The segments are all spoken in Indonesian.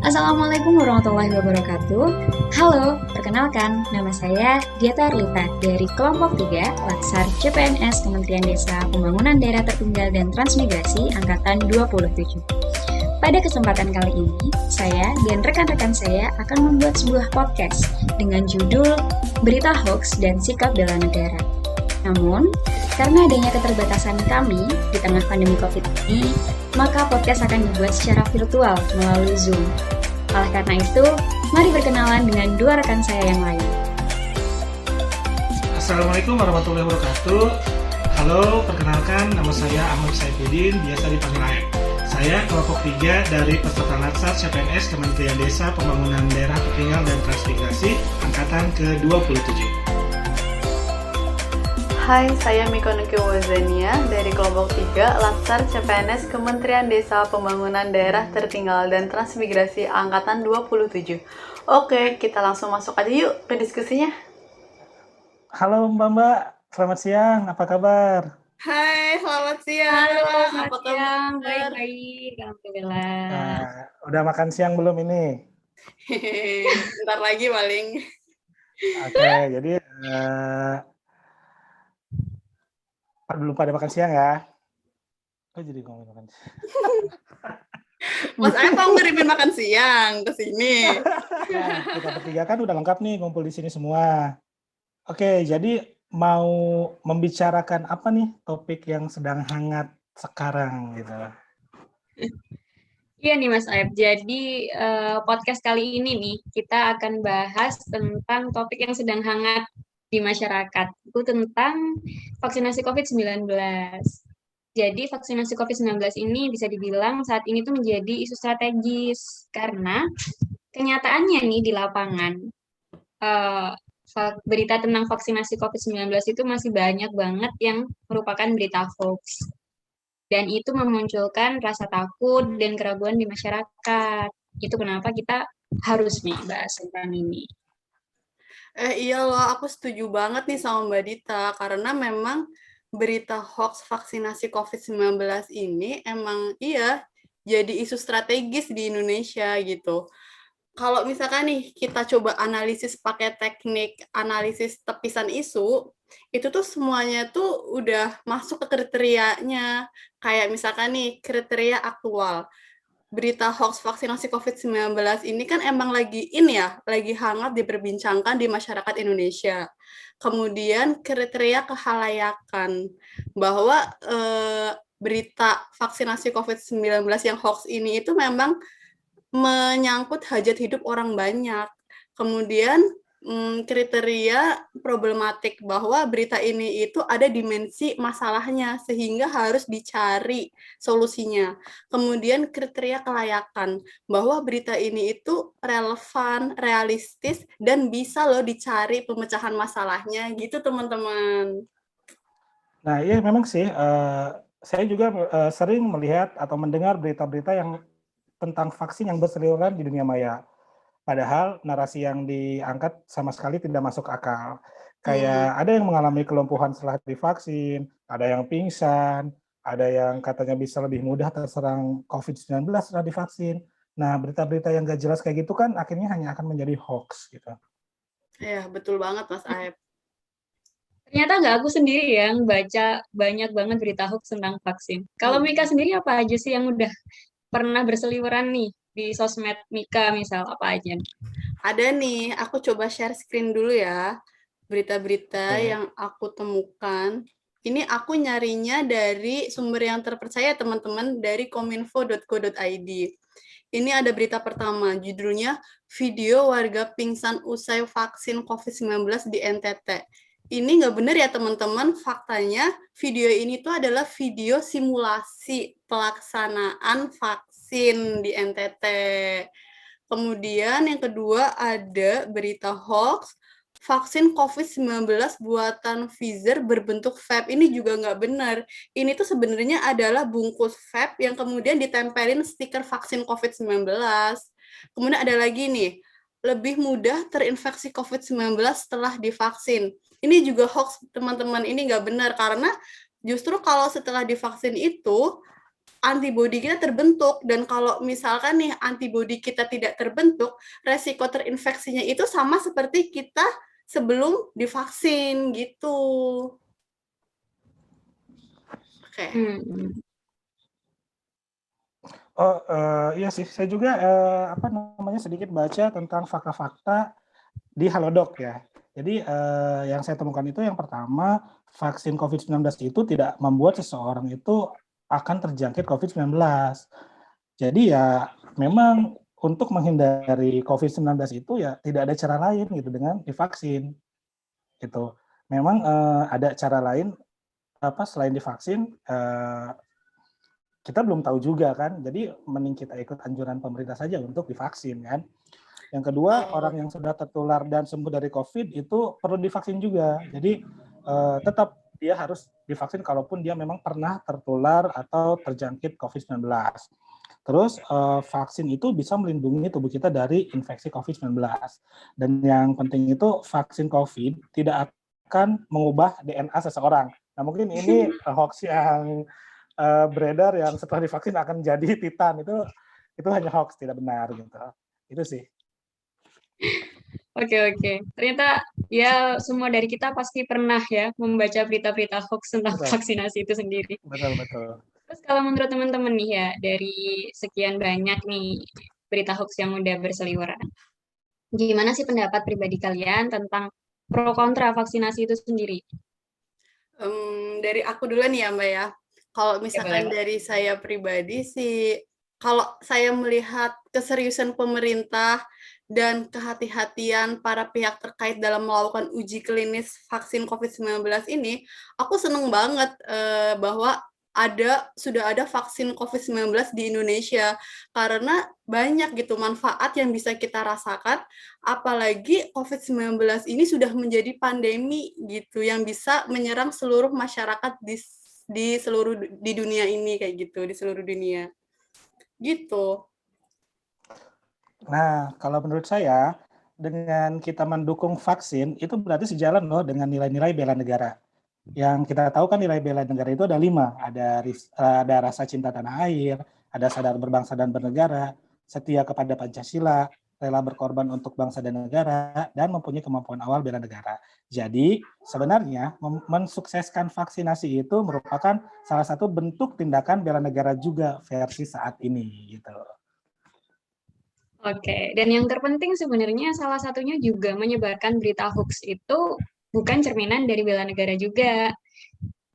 Assalamualaikum warahmatullahi wabarakatuh. Halo, perkenalkan, nama saya Diata Arlita dari kelompok 3 Latsar CPNS Kementerian Desa Pembangunan Daerah Tertinggal dan Transmigrasi Angkatan 27. Pada kesempatan kali ini, saya dan rekan-rekan saya akan membuat sebuah podcast dengan judul Berita Hoax dan Sikap Bela Negara. Namun, karena adanya keterbatasan kami di tengah pandemi COVID ini, maka podcast akan dibuat secara virtual melalui Zoom. Oleh karena itu, mari berkenalan dengan dua rekan saya yang lain. Assalamualaikum warahmatullahi wabarakatuh. Halo, perkenalkan nama saya Ahmad Saifuddin, biasa dipanggil Aep. Saya kelompok 3 dari peserta Latsar CPNS Kementerian Desa Pembangunan Daerah Tertinggal dan Transmigrasi Angkatan ke-27. Hai, saya Miko Nuki Wazania dari kelompok 3 Latsar CPNS Kementerian Desa Pembangunan Daerah Tertinggal dan Transmigrasi Angkatan 27. Oke, kita langsung masuk aja yuk ke diskusinya. Halo Mbak, selamat siang, apa kabar? Hai, selamat siang. Selamat siang, baik-baik, alhamdulillah. Udah makan siang belum ini? Bentar lagi paling. Oke, jadi belum pada makan siang ya? Kok jadi ngomongin makan siang? Mas Aep mau ngirimin makan siang ke sini. Nah, kita bertiga kan udah lengkap nih ngumpul di sini semua. Oke, jadi mau membicarakan apa nih topik yang sedang hangat sekarang gitu? Iya nih Mas Aib, jadi podcast kali ini nih kita akan bahas tentang topik yang sedang hangat di masyarakat, itu tentang vaksinasi COVID-19. Jadi vaksinasi COVID-19 ini bisa dibilang saat ini tuh menjadi isu strategis karena kenyataannya nih di lapangan eh, berita tentang vaksinasi COVID-19 itu masih banyak banget yang merupakan berita hoax. Dan itu memunculkan rasa takut dan keraguan di masyarakat. Itu kenapa kita harus nih bahas tentang ini. Iya loh, aku setuju banget nih sama Mbak Dita, karena memang berita hoax vaksinasi COVID-19 ini emang iya jadi isu strategis di Indonesia gitu. Kalau misalkan nih kita coba analisis pakai teknik analisis tepisan isu, itu tuh semuanya tuh udah masuk ke kriterianya. Kayak misalkan nih kriteria aktual berita hoax vaksinasi COVID-19 ini kan emang lagi hangat diperbincangkan di masyarakat Indonesia. Kemudian kriteria kehalayakan bahwa berita vaksinasi COVID-19 yang hoax ini itu memang menyangkut hajat hidup orang banyak. Kemudian kriteria problematik bahwa berita ini itu ada dimensi masalahnya sehingga harus dicari solusinya. Kemudian kriteria kelayakan bahwa berita ini itu relevan, realistis dan bisa loh dicari pemecahan masalahnya gitu teman-teman. Nah, iya memang sih saya juga sering melihat atau mendengar berita-berita yang tentang vaksin yang berseliweran di dunia maya. Padahal narasi yang diangkat sama sekali tidak masuk akal. Kayak ada yang mengalami kelumpuhan setelah divaksin, ada yang pingsan, ada yang katanya bisa lebih mudah terserang COVID-19 setelah divaksin. Nah, berita-berita yang gak jelas kayak gitu kan akhirnya hanya akan menjadi hoax gitu. Ya, betul banget Mas Aep. Ternyata nggak aku sendiri yang baca banyak banget berita hoax tentang vaksin. Kalau Mika sendiri apa aja sih yang udah pernah berseliweran nih di sosmed Mika misal apa aja? Ada nih, aku coba share screen dulu ya. Berita-berita yang aku temukan. Ini aku nyarinya dari sumber yang terpercaya teman-teman dari kominfo.go.id. Ini ada berita pertama, judulnya video warga pingsan usai vaksin COVID-19 di NTT. Ini nggak benar ya teman-teman, faktanya video ini tuh adalah video simulasi pelaksanaan vaksin di NTT. Kemudian yang kedua ada berita hoax, vaksin COVID-19 buatan Pfizer berbentuk vape. Ini juga nggak benar. Ini tuh sebenarnya adalah bungkus vape yang kemudian ditempelin stiker vaksin COVID-19. Kemudian ada lagi nih, lebih mudah terinfeksi COVID-19 setelah divaksin. Ini juga hoax teman-teman, ini nggak benar karena justru kalau setelah divaksin itu antibodi kita terbentuk, dan kalau misalkan nih antibodi kita tidak terbentuk, resiko terinfeksinya itu sama seperti kita sebelum divaksin gitu. Oke. Oh, iya sih, saya juga sedikit baca tentang fakta-fakta di Halodoc ya. Jadi yang saya temukan itu yang pertama, vaksin COVID-19 itu tidak membuat seseorang itu akan terjangkit COVID-19. Jadi ya memang untuk menghindari COVID-19 itu ya tidak ada cara lain gitu dengan divaksin. Gitu. Memang ada cara lain selain divaksin, kita belum tahu juga kan, jadi mending kita ikut anjuran pemerintah saja untuk divaksin kan. Yang kedua, orang yang sudah tertular dan sembuh dari COVID itu perlu divaksin juga. Jadi tetap dia harus divaksin kalaupun dia memang pernah tertular atau terjangkit COVID-19. Terus vaksin itu bisa melindungi tubuh kita dari infeksi COVID-19. Dan yang penting itu vaksin COVID tidak akan mengubah DNA seseorang. Nah mungkin ini hoax yang beredar yang setelah divaksin akan jadi titan, itu hanya hoax, tidak benar gitu. Itu sih. Oke. Ternyata ya semua dari kita pasti pernah ya membaca berita-berita hoax tentang vaksinasi itu sendiri. Betul. Terus kalau menurut teman-teman nih ya, dari sekian banyak nih berita hoax yang udah berseliweran, gimana sih pendapat pribadi kalian tentang pro kontra vaksinasi itu sendiri? Dari aku dulu nih ya Mbak ya. Kalau misalkan dari saya pribadi sih, kalau saya melihat keseriusan pemerintah dan kehati-hatian para pihak terkait dalam melakukan uji klinis vaksin COVID-19 ini, aku seneng banget bahwa sudah ada vaksin COVID-19 di Indonesia, karena banyak gitu manfaat yang bisa kita rasakan, apalagi COVID-19 ini sudah menjadi pandemi gitu yang bisa menyerang seluruh masyarakat di dunia ini kayak gitu, di seluruh dunia gitu. Nah, kalau menurut saya dengan kita mendukung vaksin itu berarti sejalan loh dengan nilai-nilai bela negara. Yang kita tahu kan nilai bela negara itu ada 5, ada rasa cinta tanah air, ada sadar berbangsa dan bernegara, setia kepada Pancasila, rela berkorban untuk bangsa dan negara, dan mempunyai kemampuan awal bela negara. Jadi sebenarnya mensukseskan vaksinasi itu merupakan salah satu bentuk tindakan bela negara juga versi saat ini gitu. Oke, dan yang terpenting sebenarnya salah satunya juga menyebarkan berita hoax itu bukan cerminan dari bela negara juga.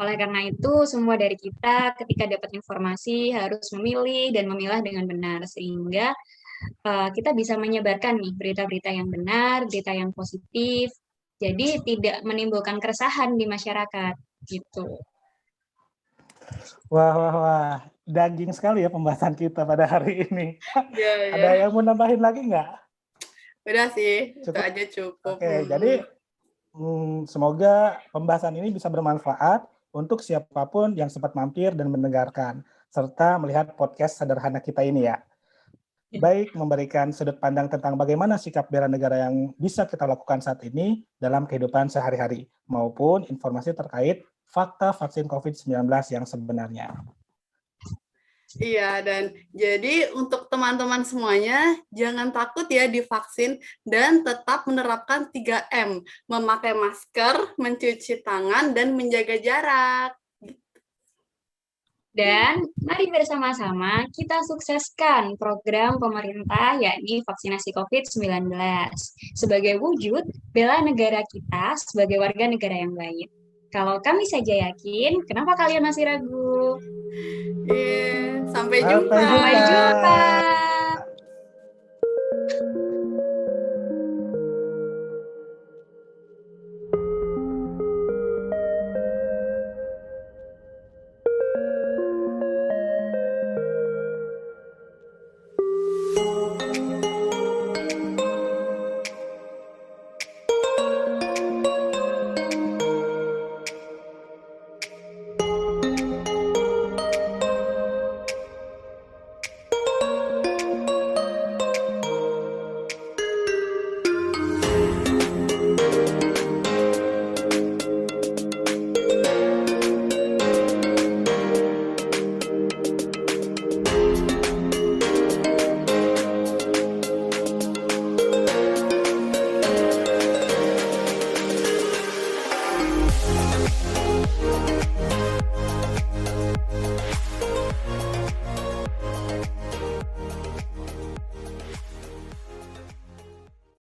Oleh karena itu, semua dari kita ketika dapat informasi harus memilih dan memilah dengan benar, sehingga kita bisa menyebarkan nih berita-berita yang benar, berita yang positif, jadi tidak menimbulkan keresahan di masyarakat, gitu. Wah, daging sekali ya pembahasan kita pada hari ini. Ya. Ada yang mau nambahin lagi nggak? Udah sih, cukup. itu aja cukup. Oke, jadi semoga pembahasan ini bisa bermanfaat untuk siapapun yang sempat mampir dan mendengarkan, serta melihat podcast sederhana kita ini ya. Baik memberikan sudut pandang tentang bagaimana sikap bela negara yang bisa kita lakukan saat ini dalam kehidupan sehari-hari, maupun informasi terkait fakta vaksin COVID-19 yang sebenarnya. Iya, dan jadi untuk teman-teman semuanya, jangan takut ya divaksin dan tetap menerapkan 3M, memakai masker, mencuci tangan, dan menjaga jarak. Dan mari bersama-sama kita sukseskan program pemerintah yakni vaksinasi COVID-19 sebagai wujud bela negara kita sebagai warga negara yang baik. Kalau kami saja yakin, kenapa kalian masih ragu? Sampai jumpa. Sampai jumpa.